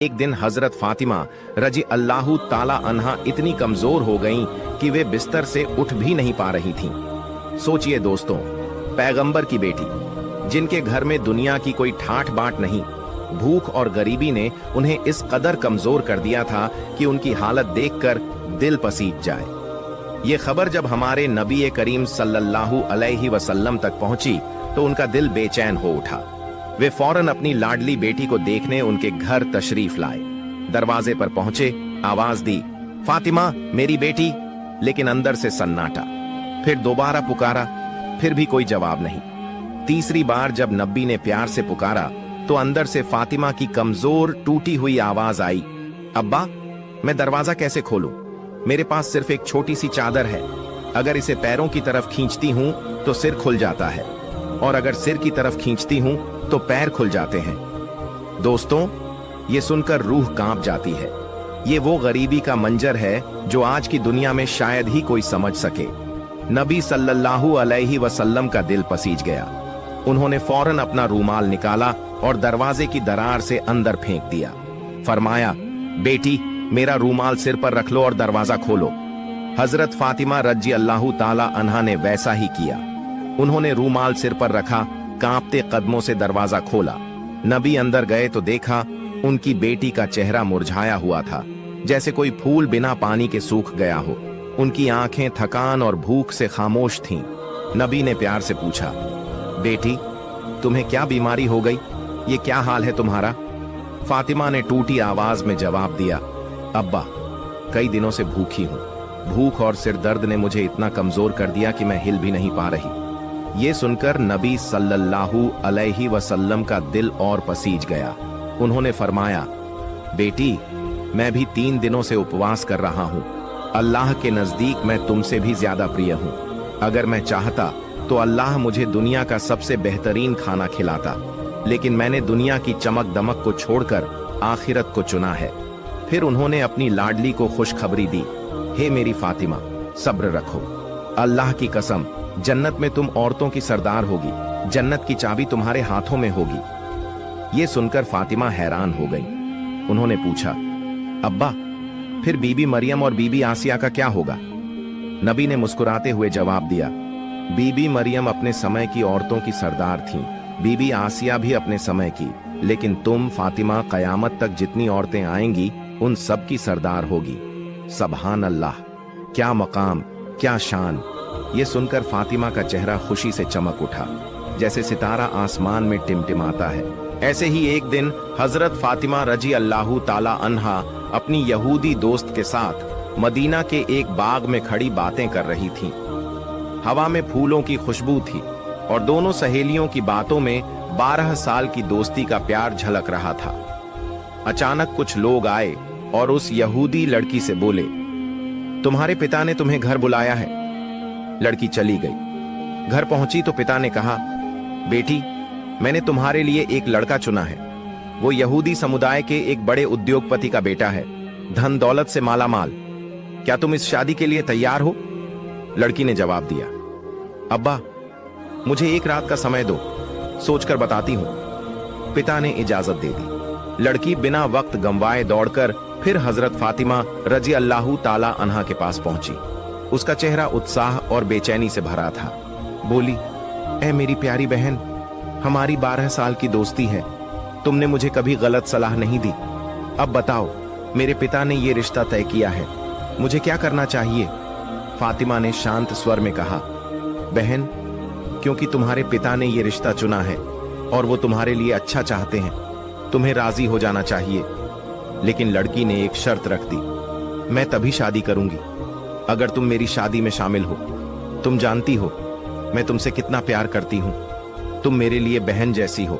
एक दिन हजरत फातिमा रजी अल्लाहु ताला अन्हा इतनी कमजोर हो गईं कि वे बिस्तर से उठ भी नहीं पा रही थीं। सोचिए दोस्तों, पैगंबर की बेटी, जिनके घर में दुनिया की कोई ठाठ बाट नहीं, भूख और गरीबी ने उन्हें इस कदर कमजोर कर दिया था कि उनकी हालत देखकर दिल पसीज जाए। ये खबर जब हमारे नबी करीम सल्लल्लाहु अलैहि वसल्लम तक पहुंची तो उनका दिल बेचैन हो उठा। वे फौरन अपनी लाडली बेटी को देखने उनके घर तशरीफ लाए। दरवाजे पर पहुंचे, आवाज दी, फातिमा मेरी बेटी, लेकिन अंदर से सन्नाटा। फिर दोबारा पुकारा, फिर भी कोई जवाब नहीं। तीसरी बार जब नबी ने प्यार से पुकारा तो अंदर से फातिमा की कमजोर टूटी हुई आवाज आई, अब्बा मैं दरवाजा कैसे खोलूं? मेरे पास सिर्फ एक छोटी सी चादर है। अगर इसे पैरों की तरफ खींचती हूं तो सिर खुल जाता है, और अगर सिर की तरफ खींचती हूं तो पैर खुल जाते हैं। दोस्तों, ये सुनकर रूह कांप जाती है। ये वो गरीबी का मंजर है जो आज की दुनिया में शायद ही कोई समझ सके। नबी सल्लल्लाहु अलैहि वसल्लम का दिल पसीज गया। उन्होंने फौरन अपना रूमाल निकाला और दरवाजे की दरार से अंदर फेंक दिया। फरमाया, बेटी मेरा रूमाल सिर पर रख लो और दरवाजा खोलो। हजरत फातिमा रजी अल्लाहु ताला अन्हा ने वैसा ही किया। उन्होंने रूमाल सिर पर रखा, कांपते कदमों से दरवाजा खोला। नबी अंदर गए तो देखा उनकी बेटी का चेहरा मुरझाया हुआ था, जैसे कोई फूल बिना पानी के सूख गया हो। उनकी आंखें थकान और भूख से खामोश थीं। नबी ने प्यार से पूछा, बेटी तुम्हें क्या बीमारी हो गई? ये क्या हाल है तुम्हारा? फातिमा ने टूटी आवाज में जवाब दिया, अब्बा कई दिनों से भूखी हूं। भूख और सिर दर्द ने मुझे इतना कमजोर कर दिया कि मैं हिल भी नहीं पा रही। ये सुनकर नबी सल्लल्लाहु अलैहि वसल्लम का दिल और पसीज गया। उन्होंने फरमाया, बेटी मैं भी 3 दिनों से उपवास कर रहा हूँ। अल्लाह के नजदीक मैं तुमसे भी ज्यादा प्रिय हूँ। अगर मैं चाहता तो अल्लाह मुझे दुनिया का सबसे बेहतरीन खाना खिलाता, लेकिन मैंने दुनिया की चमक दमक को छोड़कर आखिरत को चुना है। फिर उन्होंने अपनी लाडली को खुशखबरी दी, हे मेरी फातिमा सब्र रखो, अल्लाह की कसम जन्नत में तुम औरतों की सरदार होगी, जन्नत की चाबी तुम्हारे हाथों में होगी। ये सुनकर फातिमा हैरान हो गई। उन्होंने पूछा, अब्बा फिर बीबी मरियम और बीबी आसिया का क्या होगा? नबी ने मुस्कुराते हुए जवाब दिया, बीबी मरियम अपने समय की औरतों की सरदार थीं, बीबी आसिया भी अपने समय की, लेकिन तुम फातिमा कयामत तक जितनी औरतें आएंगी उन सब की सरदार होगी। सुभान अल्लाह, क्या मकाम, क्या शान। ये सुनकर फातिमा का चेहरा खुशी से चमक उठा, जैसे सितारा आसमान में टिमटिमाता है। ऐसे ही एक दिन हजरत फातिमा रजी अल्लाहु ताला अन्हा अपनी यहूदी दोस्त के साथ मदीना के एक बाग में खड़ी बातें कर रही थीं। हवा में फूलों की खुशबू थी और दोनों सहेलियों की बातों में 12 साल की दोस्ती का प्यार झलक रहा था। अचानक कुछ लोग आए और उस यहूदी लड़की से बोले, तुम्हारे पिता ने तुम्हें घर बुलाया है। लड़की चली गई। घर पहुंची तो पिता ने कहा, बेटी मैंने तुम्हारे लिए एक लड़का चुना है। वो यहूदी समुदाय के एक बड़े उद्योगपति का बेटा है, धन दौलत से माला माल। क्या तुम इस शादी के लिए तैयार हो? लड़की ने जवाब दिया, अब्बा मुझे एक रात का समय दो, सोचकर बताती हूं। पिता ने इजाजत दे दी। लड़की बिना वक्त गंवाए दौड़कर फिर हजरत फातिमा रजी अल्लाहु ताला अन्हा के पास पहुंची। उसका चेहरा उत्साह और बेचैनी से भरा था। बोली, ऐ मेरी प्यारी बहन, हमारी 12 साल की दोस्ती है। तुमने मुझे कभी गलत सलाह नहीं दी। अब बताओ, मेरे पिता ने यह रिश्ता तय किया है, मुझे क्या करना चाहिए? फातिमा ने शांत स्वर में कहा, बहन क्योंकि तुम्हारे पिता ने यह रिश्ता चुना है और वो तुम्हारे लिए अच्छा चाहते हैं, तुम्हें राजी हो जाना चाहिए। लेकिन लड़की ने एक शर्त रख दी, मैं तभी शादी करूंगी अगर तुम मेरी शादी में शामिल हो। तुम जानती हो मैं तुमसे कितना प्यार करती हूं, तुम मेरे लिए बहन जैसी हो।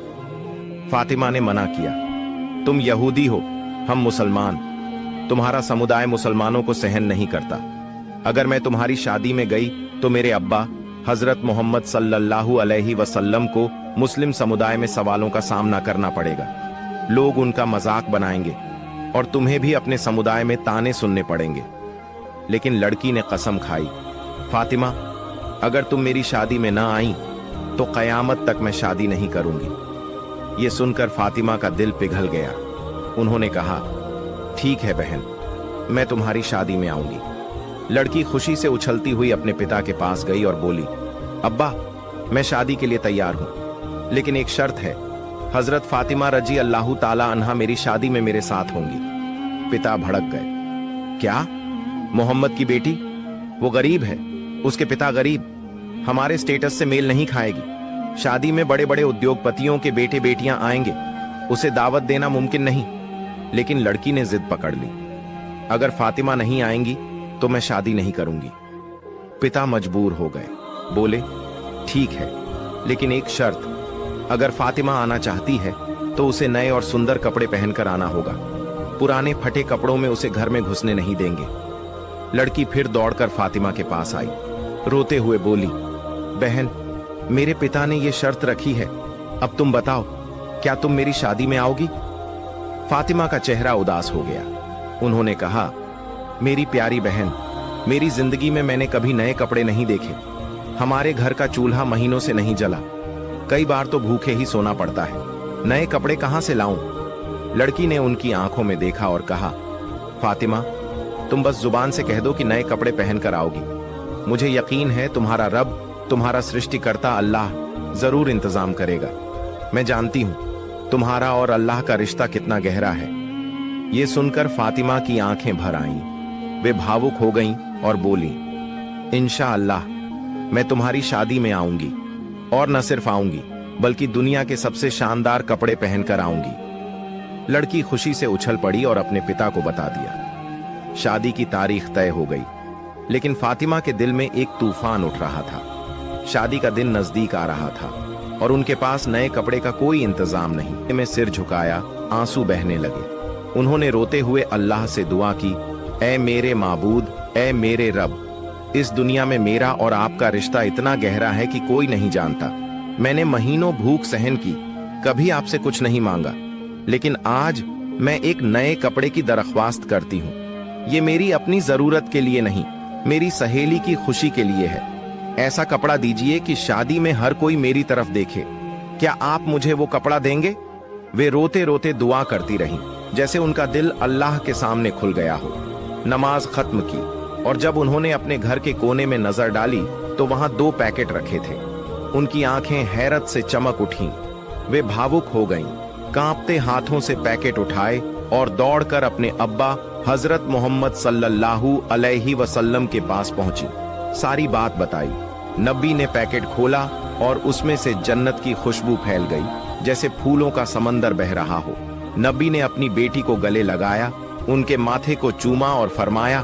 फातिमा ने मना किया, तुम यहूदी हो, हम मुसलमान, तुम्हारा समुदाय मुसलमानों को सहन नहीं करता। अगर मैं तुम्हारी शादी में गई तो मेरे अब्बा हजरत मोहम्मद सल्लल्लाहु अलैहि वसल्लम को मुस्लिम समुदाय में सवालों का सामना करना पड़ेगा। लोग उनका मजाक बनाएंगे और तुम्हें भी अपने समुदाय में ताने सुनने पड़ेंगे। लेकिन लड़की ने कसम खाई, फातिमा अगर तुम मेरी शादी में ना आई तो कयामत तक मैं शादी नहीं करूंगी। ये सुनकर फातिमा का दिल पिघल गया। उन्होंने कहा, ठीक है बहन, मैं तुम्हारी शादी में आऊंगी। लड़की खुशी से उछलती हुई अपने पिता के पास गई और बोली, अब्बा, मैं शादी के लिए तैयार हूं, लेकिन एक शर्त है, हजरत फातिमा रजी अल्लाह ताला अन्हा मेरी शादी में मेरे साथ होंगी। पिता भड़क गए। क्या? मोहम्मद की बेटी? वो गरीब है, उसके पिता गरीब, हमारे स्टेटस से मेल नहीं खाएगी। शादी में बड़े बड़े उद्योगपतियों के बेटे बेटियां आएंगे, उसे दावत देना मुमकिन नहीं। लेकिन लड़की ने जिद पकड़ ली, अगर फातिमा नहीं आएंगी तो मैं शादी नहीं करूंगी। पिता मजबूर हो गए, बोले, ठीक है, लेकिन एक शर्त, अगर फातिमा आना चाहती है तो उसे नए और सुंदर कपड़े पहनकर आना होगा। पुराने फटे कपड़ों में उसे घर में घुसने नहीं देंगे। लड़की फिर दौड़कर फातिमा के पास आई, रोते हुए बोली, बहन, मेरे पिता ने यह शर्त रखी है, अब तुम बताओ, क्या तुम मेरी शादी में आओगी? फातिमा का चेहरा उदास हो गया। उन्होंने कहा, मेरी प्यारी बहन, मेरी जिंदगी में मैंने कभी नए कपड़े नहीं देखे। हमारे घर का चूल्हा महीनों से नहीं जला, कई बार तो भूखे ही सोना पड़ता है, नए कपड़े कहां से लाऊं? लड़की ने उनकी आंखों में देखा और कहा, फातिमा, तुम बस जुबान से कह दो कि नए कपड़े पहनकर आओगी। मुझे यकीन है तुम्हारा रब, तुम्हारा सृष्टिकर्ता अल्लाह जरूर इंतजाम करेगा। मैं जानती हूं तुम्हारा और अल्लाह का रिश्ता कितना गहरा है। ये सुनकर फातिमा की आंखें भर आईं। वे भावुक हो गईं और बोली, इंशाअल्लाह मैं तुम्हारी शादी में आऊंगी, और न सिर्फ आऊंगी बल्कि दुनिया के सबसे शानदार कपड़े पहनकर आऊंगी। लड़की खुशी से उछल पड़ी और अपने पिता को बता दिया। शादी की तारीख तय हो गई, लेकिन फातिमा के दिल में एक तूफान उठ रहा था। शादी का दिन नजदीक आ रहा था और उनके पास नए कपड़े का कोई इंतजाम नहीं। में सिर झुकाया, आंसू बहने लगे। उन्होंने रोते हुए अल्लाह से दुआ की, ऐ मेरे माबूद, ऐ मेरे रब, इस दुनिया में मेरा और आपका रिश्ता इतना गहरा है कि कोई नहीं जानता। मैंने महीनों भूख सहन की, कभी आपसे कुछ नहीं मांगा, लेकिन आज मैं एक नए कपड़े की दरख्वास्त करती हूँ। ये मेरी अपनी जरूरत के लिए नहीं, मेरी सहेली की खुशी के लिए है। ऐसा कपड़ा दीजिए कि शादी में हर कोई मेरी तरफ देखे। क्या आप मुझे वो कपड़ा देंगे? वे रोते रोते दुआ करती रहीं, जैसे उनका दिल अल्लाह के सामने खुल गया हो। नमाज खत्म की और जब उन्होंने अपने घर के कोने में नजर डाली तो वहां 2 पैकेट रखे थे। उनकी आंखें हैरत से चमक उठीं। वे भावुक हो गईं, कांपते हाथों से पैकेट उठाए और दौड़कर अपने अब्बा हजरत मोहम्मद सल्लल्लाहु अलैहि वसल्लम के पास पहुंची। सारी बात बताई। नबी ने पैकेट खोला और उसमें से जन्नत की खुशबू फैल गई, जैसे फूलों का समंदर बह रहा हो। नबी ने अपनी बेटी को गले लगाया, उनके माथे को चूमा और फरमाया,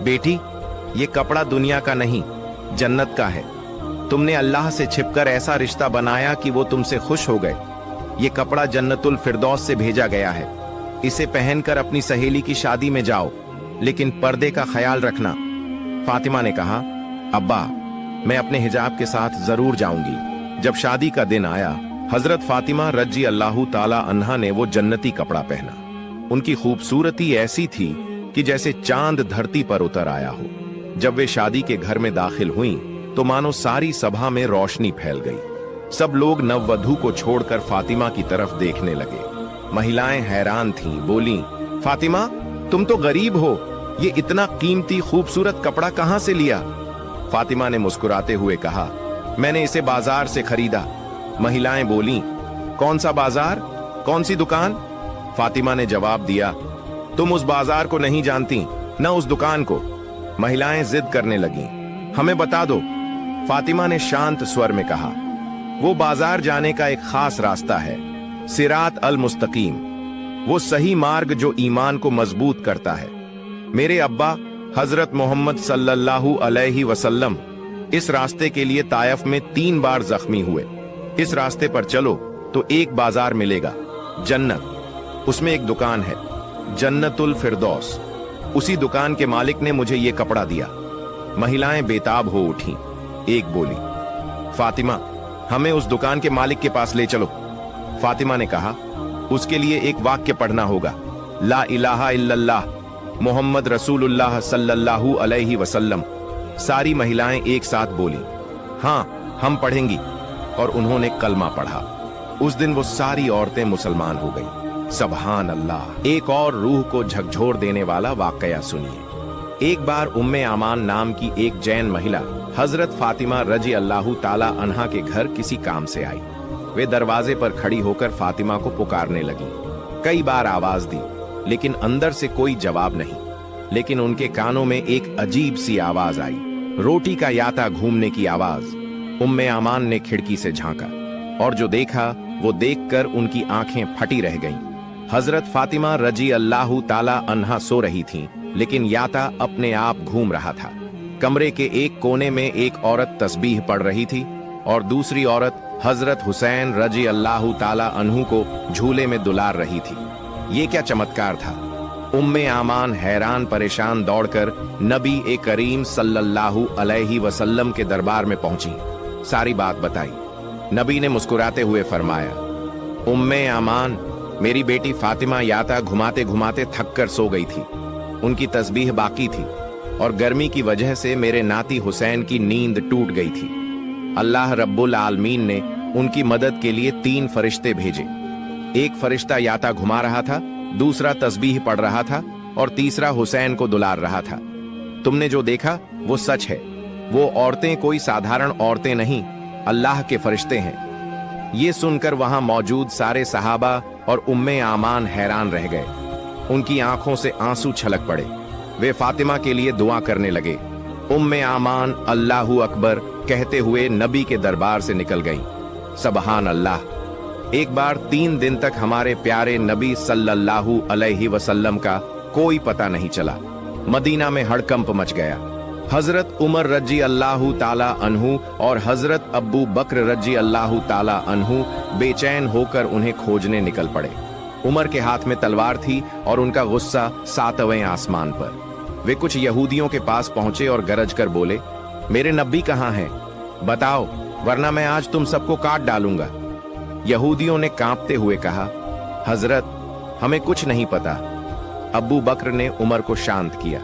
बेटी, ये कपड़ा दुनिया का नहीं, जन्नत का है। तुमने अल्लाह से छिपकर ऐसा रिश्ता बनाया कि वो तुमसे खुश हो गए। ये कपड़ा जन्नतुल फिरदौस से भेजा गया है। इसे पहनकर अपनी सहेली की शादी में जाओ, लेकिन पर्दे का ख्याल रखना। फातिमा ने कहा, अब्बा, मैं अपने हिजाब के साथ जरूर जाऊंगी। जब शादी का दिन आया, हजरत फातिमा रजी अल्लाह ताला अन्हा ने वो जन्नती कपड़ा पहना। उनकी खूबसूरती ऐसी थी कि जैसे चांद धरती पर उतर आया हो। जब वे शादी के घर में दाखिल हुईं, तो मानो सारी सभा में रोशनी फैल गई। सब लोग नववधू को छोड़कर फातिमा की तरफ देखने लगे। महिलाएं हैरान थीं, बोलीं, फातिमा, तुम तो गरीब हो, ये इतना कीमती खूबसूरत कपड़ा कहां से लिया? फातिमा ने मुस्कुराते हुए कहा, मैंने इसे बाजार से खरीदा। महिलाएं बोलीं, कौन सा बाजार, कौन सी दुकान? फातिमा ने जवाब दिया, तुम उस बाजार को नहीं जानती, न उस दुकान को। महिलाएं जिद करने लगीं, हमें बता दो। फातिमा ने शांत स्वर में कहा, वो बाजार जाने का एक खास रास्ता है, सिरात अल मुस्तकीम, वो सही मार्ग जो ईमान को मजबूत करता है। मेरे अब्बा हजरत मोहम्मद सल्लल्लाहु अलैहि वसल्लम इस रास्ते के लिए तायफ में 3 बार जख्मी हुए। इस रास्ते पर चलो तो एक बाजार मिलेगा, जन्नत, उसमें एक दुकान है, जन्नतुल फिरदौस। उसी दुकान के मालिक ने मुझे ये कपड़ा दिया। महिलाएं बेताब हो उठीं। एक बोली, फातिमा, हमें उस दुकान के मालिक के पास ले चलो। फातिमा ने कहा, उसके लिए एक वाक्य पढ़ना होगा, ला इलाहा इल्लल्लाह मोहम्मद रसूलुल्लाह सल्लल्लाहु अलैहि वसल्लम। सारी महिलाएं एक साथ बोली, हाँ हम पढ़ेंगी, और उन्होंने कलमा पढ़ा। उस दिन वो सारी औरतें मुसलमान हो गईं। सुभान अल्लाह। एक और रूह को झकझोर देने वाला वाकया सुनिए। एक बार उम्मे आमान नाम की एक जैन महिला हजरत फातिमा रजी अल्लाह ताला अन्हा के घर किसी काम से आई। वे दरवाजे पर खड़ी होकर फातिमा को पुकारने लगी। कई बार आवाज दी, लेकिन अंदर से कोई जवाब नहीं। लेकिन उनके कानों में एक अजीब सी आवाज आई, रोटी का याता घूमने की आवाज। उम्मे आमान ने खिड़की से झांका और जो देखा वो देखकर उनकी आंखें फटी रह गईं। हजरत फातिमा रजी अल्लाह ताला अन्हा सो रही थीं, लेकिन याता अपने आप घूम रहा था। कमरे के एक कोने में एक औरत तस्बीह पढ़ रही थी और दूसरी औरत हजरत हुसैन रजी अल्लाह ताला अन्हु को झूले में दुलार रही थी। ये क्या चमत्कार था। उम्मे आमान हैरान परेशान दौड़कर नबी ए करीम सल्लल्लाहु अलैहि वसल्लम के दरबार में पहुंची। सारी बात बताई। नबी ने मुस्कुराते हुए फरमाया, उम्मे आमान, मेरी बेटी फातिमा याता घुमाते घुमाते थक कर सो गई थी। उनकी तस्बीह बाकी थी और गर्मी की वजह से मेरे नाती हुसैन की नींद टूट गई थी। अल्लाह रब्बुल आलमीन ने उनकी मदद के लिए 3 फरिश्ते भेजे। एक फरिश्ता याता घुमा रहा था, दूसरा तस्बीह पढ़ रहा था और तीसरा हुसैन को दुलार रहा था। तुमने जो देखा वो सच है। वो औरतें कोई साधारण औरतें नहीं, अल्लाह के फरिश्ते हैं। ये सुनकर वहां मौजूद सारे सहाबा और उम्मे आमान हैरान रह गए। उनकी आंखों से आंसू छलक पड़े। वे फातिमा के लिए दुआ करने लगे। उम्मे आमान अल्लाहू अकबर कहते हुए नबी के दरबार से निकल गईं। सुभान अल्लाह। एक बार 3 दिन तक हमारे प्यारे नबी सल्लल्लाहु अलैहि वसल्लम का कोई पता नहीं चला। मदीना में हड़कंप मच गया। हजरत उमर रजी अल्लाह ताला अन्हु और हजरत अब्बू बकर रजी अल्लाह ताला अन्हु बेचैन होकर उन्हें खोजने निकल पड़े। उमर के हाथ में तलवार थी और उनका गुस्सा 7वें आसमान पर। वे कुछ यहूदियों के पास पहुंचे और गरज कर बोले, मेरे नबी कहां हैं? बताओ, वरना मैं आज तुम सबको काट डालूंगा। यहूदियों ने कांपते हुए कहा, हजरत, हमें कुछ नहीं पता। अब्बू बकर ने उमर को शांत किया।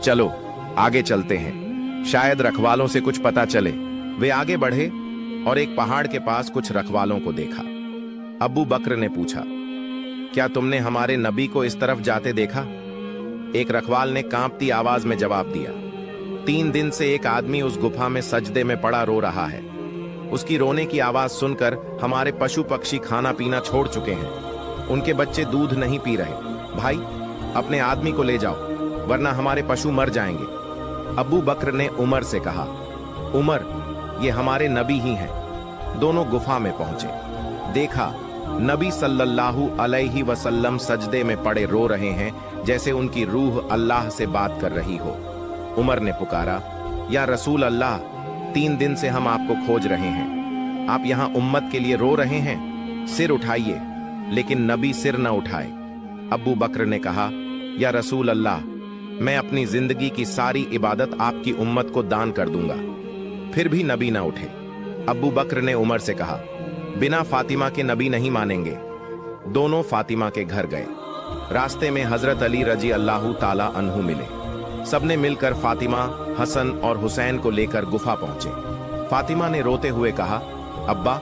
चलो आगे चलते हैं, शायद रखवालों से कुछ पता चले। वे आगे बढ़े और एक पहाड़ के पास कुछ रखवालों को देखा। अब्बू बकर ने पूछा, क्या तुमने हमारे नबी को इस तरफ जाते देखा? एक रखवाल ने कांपती आवाज में जवाब दिया, 3 दिन से एक आदमी उस गुफा में सजदे में पड़ा रो रहा है। उसकी रोने की आवाज सुनकर हमारे पशु पक्षी खाना पीना छोड़ चुके हैं। उनके बच्चे दूध नहीं पी रहे। भाई, अपने आदमी को ले जाओ, वरना हमारे पशु मर जाएंगे। अब्बू बकर ने उमर से कहा, उमर, ये हमारे नबी ही हैं। दोनों गुफा में पहुंचे। देखा, नबी सल्लल्लाहु अलैहि वसल्लम सजदे में पड़े रो रहे हैं, जैसे उनकी रूह अल्लाह से बात कर रही हो। उमर ने पुकारा, या रसूल अल्लाह, 3 दिन से हम आपको खोज रहे हैं। आप यहाँ उम्मत के लिए रो रहे हैं, सिर उठाइए। लेकिन नबी सिर न उठाए। अब्बू बकर ने कहा, या रसूल अल्लाह, मैं अपनी जिंदगी की सारी इबादत आपकी उम्मत को दान कर दूंगा। फिर भी नबी ना उठे। अब्बू बकर ने उमर से कहा, बिना फातिमा के नबी नहीं मानेंगे। दोनों फातिमा के घर गए। रास्ते में हजरत अली रजी अल्लाह ताला अन्हु मिले। सबने मिलकर फातिमा, हसन और हुसैन को लेकर गुफा पहुंचे। फातिमा ने रोते हुए कहा, अब्बा,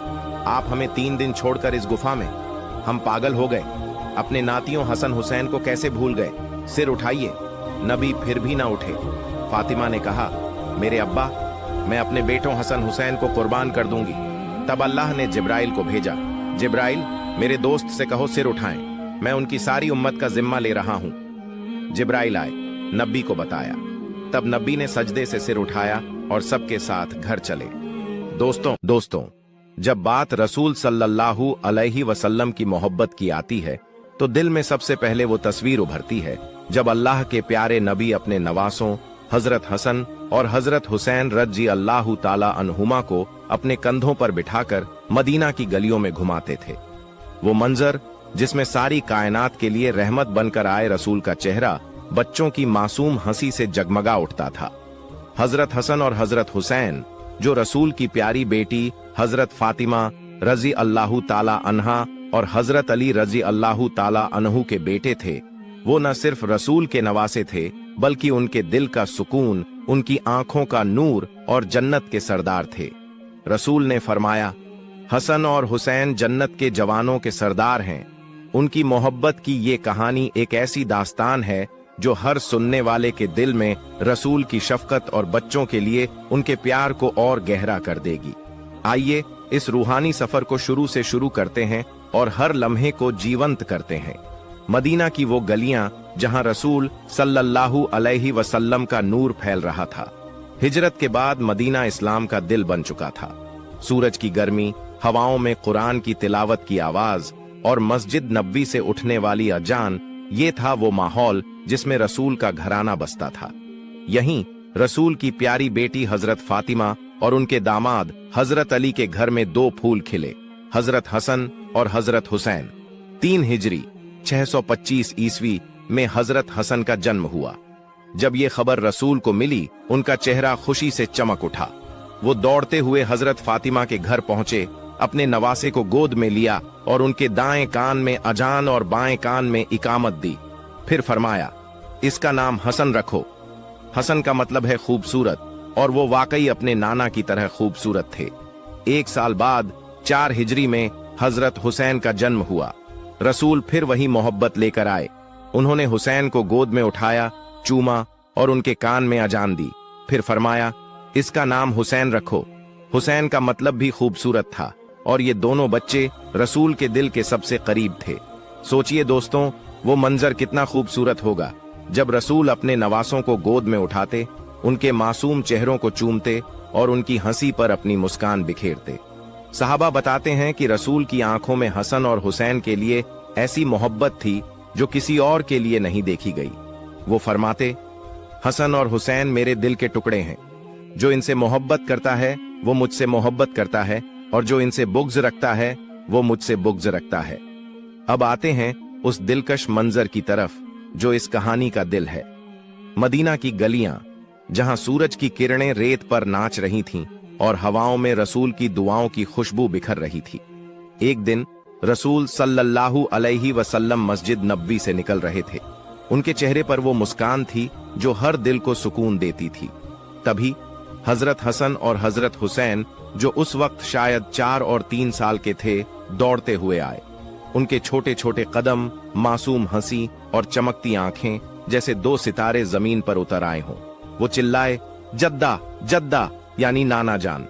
आप हमें 3 दिन छोड़कर इस गुफा में? हम पागल हो गए। अपने नातियों हसन हुसैन को कैसे भूल गए? सिर उठाइए। नबी फिर भी ना उठे। फातिमा ने कहा, मेरे अब्बा, मैं अपने बेटों हसन हुसैन को कुर्बान कर दूंगी। तब अल्लाह ने जिब्राइल को भेजा। जिब्राइल, मेरे दोस्त से कहो सिर उठाएं, मैं उनकी सारी उम्मत का जिम्मा ले रहा हूं। जिब्राइल आए, नबी को बताया। तब नबी ने सजदे से सिर उठाया और सबके साथ घर चले। दोस्तों, जब बात रसूल सल्लल्लाहु अलैहि वसल्लम की मोहब्बत की आती है, तो दिल में सबसे पहले वो तस्वीर उभरती है जब अल्लाह के प्यारे नबी अपने नवासों हजरत हसन और हजरत हुसैन रजी अल्लाह ताला अन्हुमा को अपने कंधों पर बिठाकर मदीना की गलियों में घुमाते थे। वो मंजर जिसमें सारी कायनात के लिए रहमत बनकर आए रसूल का चेहरा बच्चों की मासूम हंसी से जगमगा उठता था। हजरत हसन और हजरत हुसैन, जो रसूल की प्यारी बेटी हजरत फातिमा रजी अल्लाह ताला अन्हा और हजरत अली रजी अल्लाह ताला अन्हु के बेटे थे, वो न सिर्फ रसूल के नवासे थे, बल्कि उनके दिल का सुकून, उनकी आंखों का नूर और जन्नत के सरदार थे। रसूल ने फरमाया, हसन और हुसैन जन्नत के जवानों के सरदार हैं। उनकी मोहब्बत की ये कहानी एक ऐसी दास्तान है जो हर सुनने वाले के दिल में रसूल की शफकत और बच्चों के लिए उनके प्यार को और गहरा कर देगी। आइए इस रूहानी सफर को शुरू से शुरू करते हैं और हर लम्हे को जीवंत करते हैं। मदीना की वो गलियां जहां रसूल सल्लल्लाहु अलैहि वसल्लम का नूर फैल रहा था। हिजरत के बाद मदीना इस्लाम का दिल बन चुका था। सूरज की गर्मी, हवाओं में कुरान की तिलावत की आवाज और मस्जिद नबवी से उठने वाली अजान, ये था वो माहौल जिसमें रसूल का घराना बसता था। यहीं रसूल की प्यारी बेटी हजरत फातिमा और उनके दामाद हजरत अली के घर में दो फूल खिले, हजरत हसन और हजरत हुसैन। 3 हिजरी 625 ईस्वी में हजरत हसन का जन्म हुआ। जब ये खबर रसूल को मिली, उनका चेहरा खुशी से चमक उठा। वो दौड़ते हुए हजरत फातिमा के घर पहुंचे, अपने नवासे को गोद में लिया और उनके दाएं कान में अजान और बाएं कान में इकामत दी। फिर फरमाया, इसका नाम हसन रखो। हसन का मतलब है खूबसूरत, और वो वाकई अपने नाना की तरह खूबसूरत थे। 1 साल बाद 4 हिजरी में हजरत हुसैन का जन्म हुआ। रसूल फिर वही मोहब्बत लेकर आए। उन्होंने हुसैन को गोद में उठाया, चूमा और उनके कान में अजान दी। फिर फरमाया, इसका नाम हुसैन रखो। हुसैन का मतलब भी खूबसूरत था, और ये दोनों बच्चे रसूल के दिल के सबसे करीब थे। सोचिए दोस्तों, वो मंजर कितना खूबसूरत होगा जब रसूल अपने नवासों को गोद में उठाते, उनके मासूम चेहरों को चूमते और उनकी हंसी पर अपनी मुस्कान बिखेरते। सहाबा बताते हैं कि रसूल की आंखों में हसन और हुसैन के लिए ऐसी मोहब्बत थी जो किसी और के लिए नहीं देखी गई। वो फरमाते, हसन और हुसैन मेरे दिल के टुकड़े हैं। जो इनसे मोहब्बत करता है वो मुझसे मोहब्बत करता है, और जो इनसे बुग़्ज़ रखता है वो मुझसे बुग़्ज़ रखता है। अब आते हैं उस दिलकश मंजर की तरफ जो इस कहानी का दिल है। मदीना की गलियां जहां सूरज की किरणें रेत पर नाच रही थीं और हवाओं में रसूल की दुआओं की खुशबू बिखर रही थी। एक दिन रसूल सल्लल्लाहु अलैहि वसल्लम मस्जिद नबवी से निकल रहे थे। उनके चेहरे पर वो मुस्कान थी जो हर दिल को सुकून देती थी। तभी हजरत हसन और हजरत हुसैन, जो उस वक्त शायद 4 और 3 साल के थे, दौड़ते हुए आए। उनके छोटे छोटे कदम, मासूम हंसी और चमकती आंखें जैसे 2 सितारे जमीन पर उतर आए हों। वो चिल्लाए, जद्दा जद्दा, यानी नाना जान।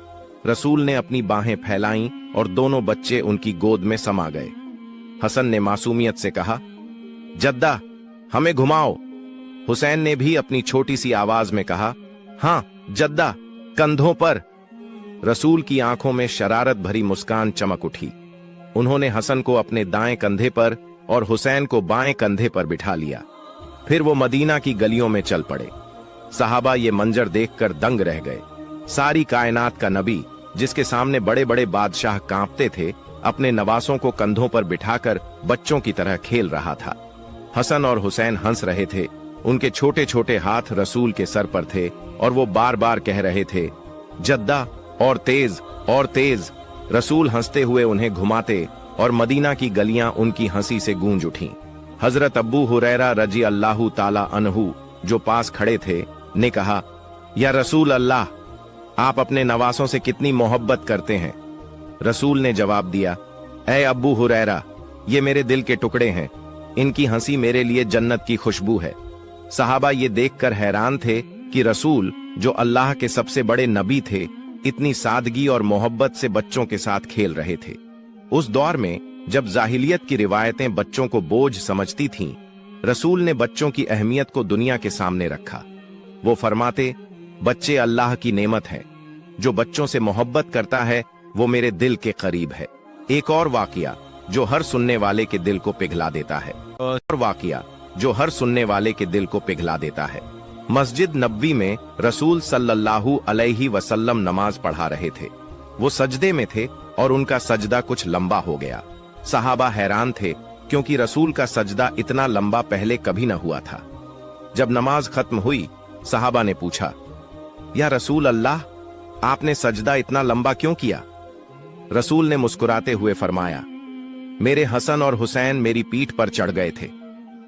रसूल ने अपनी बाहें फैलाईं और दोनों बच्चे उनकी गोद में समा गए। हसन ने मासूमियत से कहा, जद्दा हमें घुमाओ। हुसैन ने भी अपनी छोटी सी आवाज में कहा, हाँ जद्दा, कंधों पर। रसूल की आंखों में शरारत भरी मुस्कान चमक उठी। उन्होंने हसन को अपने दाएं कंधे पर और हुसैन को बाएं कंधे पर बिठा लिया। फिर वो मदीना की गलियों में चल पड़े। सहाबा ये मंजर देखकर दंग रह गए। सारी कायनात का नबी, जिसके सामने बड़े बड़े बादशाह कांपते थे, अपने नवासों को कंधों पर बिठाकर बच्चों की तरह खेल रहा था। हसन और हुसैन हंस रहे थे। उनके छोटे छोटे हाथ रसूल के सर पर थे और वो बार बार कह रहे थे, जद्दा, और तेज और तेज। रसूल हंसते हुए उन्हें घुमाते और मदीना की गलियां उनकी हंसी से गूंज उठीं। हजरत अब्बू हुरैरा रजी अल्लाहु ताला अन्हु, जो पास खड़े थे, ने कहा, या रसूल अल्लाह, आप अपने नवासों से कितनी मोहब्बत करते हैं। रसूल ने जवाब दिया, ऐ अब्बू हुरैरा, ये मेरे दिल के टुकड़े हैं। इनकी हंसी मेरे लिए जन्नत की खुशबू है। सहाबा ये देखकर हैरान थे कि रसूल, जो अल्लाह के सबसे बड़े नबी थे, इतनी सादगी और मोहब्बत से बच्चों के साथ खेल रहे थे। उस दौर में जब जाहिलियत की रिवायतें बच्चों को बोझ समझती थीं, रसूल ने बच्चों की अहमियत को दुनिया के सामने रखा। वो फरमाते, बच्चे अल्लाह की नेमत हैं। जो बच्चों से मोहब्बत करता है वो मेरे दिल के करीब है। एक और वाकया जो हर सुनने वाले के दिल को पिघला देता है। मस्जिद नबवी में रसूल सल्लल्लाहु अलैहि वसल्लम नमाज पढ़ा रहे थे। वो सजदे में थे और उनका सजदा कुछ लंबा हो गया। सहाबा हैरान थे क्योंकि रसूल का सजदा इतना लंबा पहले कभी न हुआ था। जब नमाज खत्म हुई, सहाबा ने पूछा, या रसूल अल्लाह, आपने सजदा इतना लंबा क्यों किया? रसूल ने मुस्कुराते हुए फरमाया, मेरे हसन और हुसैन मेरी पीठ पर चढ़ गए थे।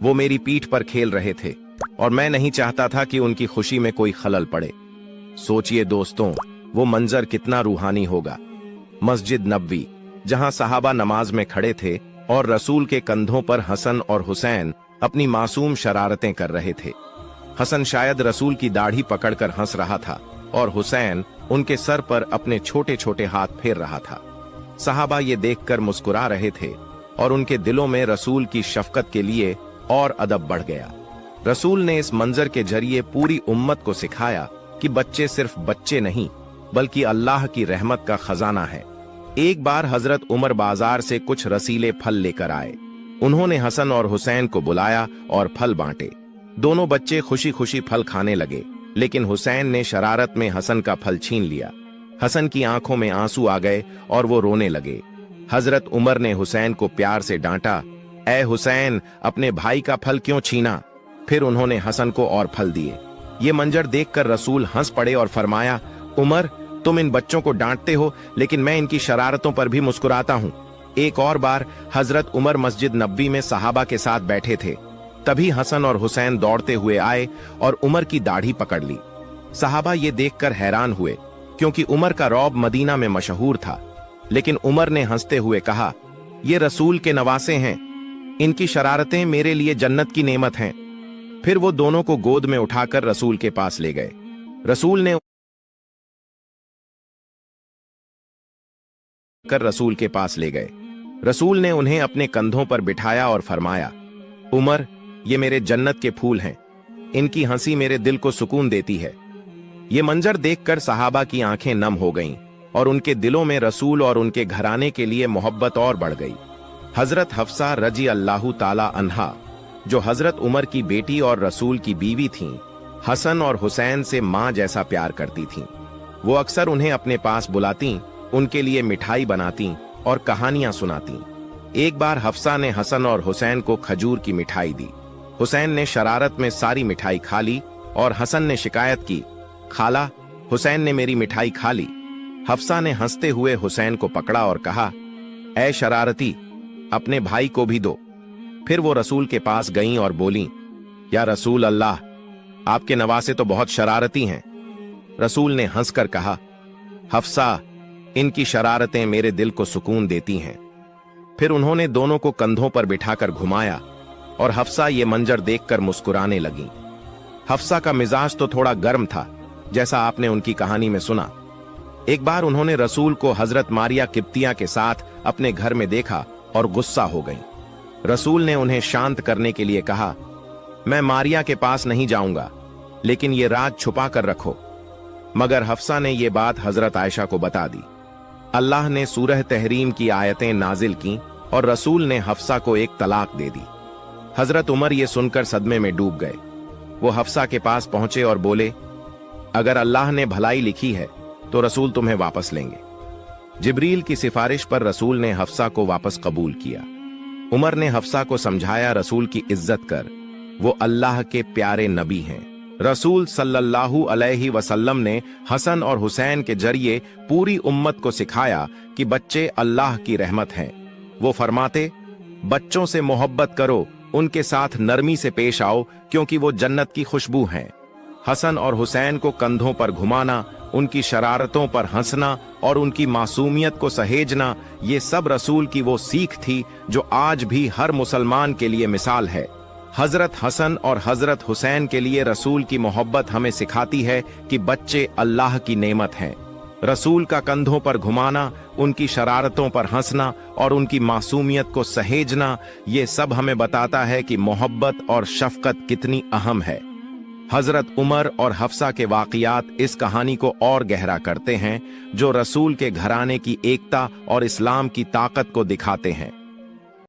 वो मेरी पीठ पर खेल रहे थे और मैं नहीं चाहता था कि उनकी खुशी में कोई खलल पड़े। सोचिए दोस्तों, वो मंजर कितना रूहानी होगा। मस्जिद नबवी, जहां सहाबा नमाज में खड़े थे, और रसूल के कंधों पर हसन और हुसैन अपनी मासूम शरारतें कर रहे थे। हसन शायद रसूल की दाढ़ी पकड़कर हंस रहा था और हुसैन उनके सर पर अपने छोटे छोटे हाथ फेर रहा था। सहाबा ये देखकर मुस्कुरा रहे थे और उनके दिलों में रसूल की शफकत के लिए और अदब बढ़ गया। रसूल ने इस मंजर के जरिए पूरी उम्मत को सिखाया कि बच्चे सिर्फ बच्चे नहीं बल्कि अल्लाह की रहमत का खजाना है। एक बार हजरत उमर बाजार से कुछ रसीले फल लेकर आए। उन्होंने हसन और हुसैन को बुलाया और फल बांटे। दोनों बच्चे खुशी खुशी फल खाने लगे, लेकिन हुसैन ने शरारत में हसन का फल छीन लिया। हसन की आंखों में आंसू आ गए और वो रोने लगे। हजरत उमर ने हुसैन को प्यार से डांटा, ऐ हुसैन, अपने भाई का फल क्यों छीना? फिर उन्होंने हसन को और फल दिए। ये मंजर देखकर रसूल हंस पड़े और फरमाया, उमर, तुम इन बच्चों को डांटते हो, लेकिन मैं इनकी शरारतों पर भी मुस्कुराता हूँ। एक और बार हजरत उमर मस्जिद नबवी में सहाबा के साथ बैठे थे। तभी हसन और हुसैन दौड़ते हुए आए और उमर की दाढ़ी पकड़ ली। सहाबा ये देखकर हैरान हुए, क्योंकि उमर का रौब मदीना में मशहूर था। लेकिन उमर ने हंसते हुए कहा, ये रसूल के नवासे हैं, इनकी शरारतें मेरे लिए जन्नत की नेमत हैं। फिर वो दोनों को गोद में उठाकर रसूल के पास ले गए। रसूल ने उन्हें अपने कंधों पर बिठाया और फरमाया, उमर, ये मेरे जन्नत के फूल हैं, इनकी हंसी मेरे दिल को सुकून देती है। ये मंजर देखकर सहाबा की आंखें नम हो गईं और उनके दिलों में रसूल और उनके घराने के लिए मोहब्बत और बढ़ गई। हजरत हफ्सा रजी अल्लाहु ताला अन्हा, जो हजरत उमर की बेटी और रसूल की बीवी थीं, हसन और हुसैन से मां जैसा प्यार करती थीं। वो अक्सर उन्हें अपने पास बुलाती, उनके लिए मिठाई बनाती और कहानियां सुनाती। एक बार हफ्सा ने हसन और हुसैन को खजूर की मिठाई दी। हुसैन ने शरारत में सारी मिठाई खा ली और हसन ने शिकायत की, खाला, हुसैन ने मेरी मिठाई खा ली। हफ्सा ने हंसते हुए हुसैन को पकड़ा और कहा, ऐ शरारती, अपने भाई को भी दो। फिर वो रसूल के पास गईं और बोलीं, या रसूल अल्लाह, आपके नवासे तो बहुत शरारती हैं। रसूल ने हंसकर कहा, हफ्सा, इनकी शरारतें मेरे दिल को सुकून देती हैं। फिर उन्होंने दोनों को कंधों पर बिठाकर घुमाया और हफ्सा ये मंजर देखकर मुस्कुराने लगी। हफ्सा का मिजाज तो थोड़ा गर्म था, जैसा आपने उनकी कहानी में सुना। एक बार उन्होंने रसूल को हजरत मारिया किप्तिया के साथ अपने घर में देखा और गुस्सा हो गईं। रसूल ने उन्हें शांत करने के लिए कहा, मैं मारिया के पास नहीं जाऊंगा, लेकिन ये राज छुपा कर रखो। मगर हफ्सा ने ये बात हजरत आयशा को बता दी। अल्लाह ने सूरह तहरीम की आयतें नाजिल की और रसूल ने हफ्सा को एक तलाक दे दी। हजरत उमर ये सुनकर सदमे में डूब गए। वो हफ्सा के पास पहुंचे और बोले, अगर अल्लाह ने भलाई लिखी है तो रसूल तुम्हें वापस लेंगे। जिब्रील की सिफारिश पर रसूल ने हफ्सा को वापस कबूल किया। उमर ने हफ्सा को समझाया, रसूल की इज्जत कर, वो अल्लाह के प्यारे नबी हैं। रसूल सल्लल्लाहु अलैहि वसल्लम ने हसन और हुसैन के जरिए पूरी उम्मत को सिखाया कि बच्चे अल्लाह की रहमत हैं। वो फरमाते, बच्चों से मोहब्बत करो, उनके साथ नरमी से पेश आओ, क्योंकि वो जन्नत की खुशबू हैं। हसन और हुसैन को कंधों पर घुमाना, उनकी शरारतों पर हंसना और उनकी मासूमियत को सहेजना, ये सब रसूल की वो सीख थी जो आज भी हर मुसलमान के लिए मिसाल है। हजरत हसन और हजरत हुसैन के लिए रसूल की मोहब्बत हमें सिखाती है कि बच्चे अल्लाह की नेमत हैं। रसूल का कंधों पर घुमाना, उनकी शरारतों पर हंसना और उनकी मासूमियत को सहेजना, ये सब हमें बताता है कि मोहब्बत और शफकत कितनी अहम है। हजरत उमर और हफ्सा के वाक़ियात इस कहानी को और गहरा करते हैं, जो रसूल के घराने की एकता और इस्लाम की ताकत को दिखाते हैं।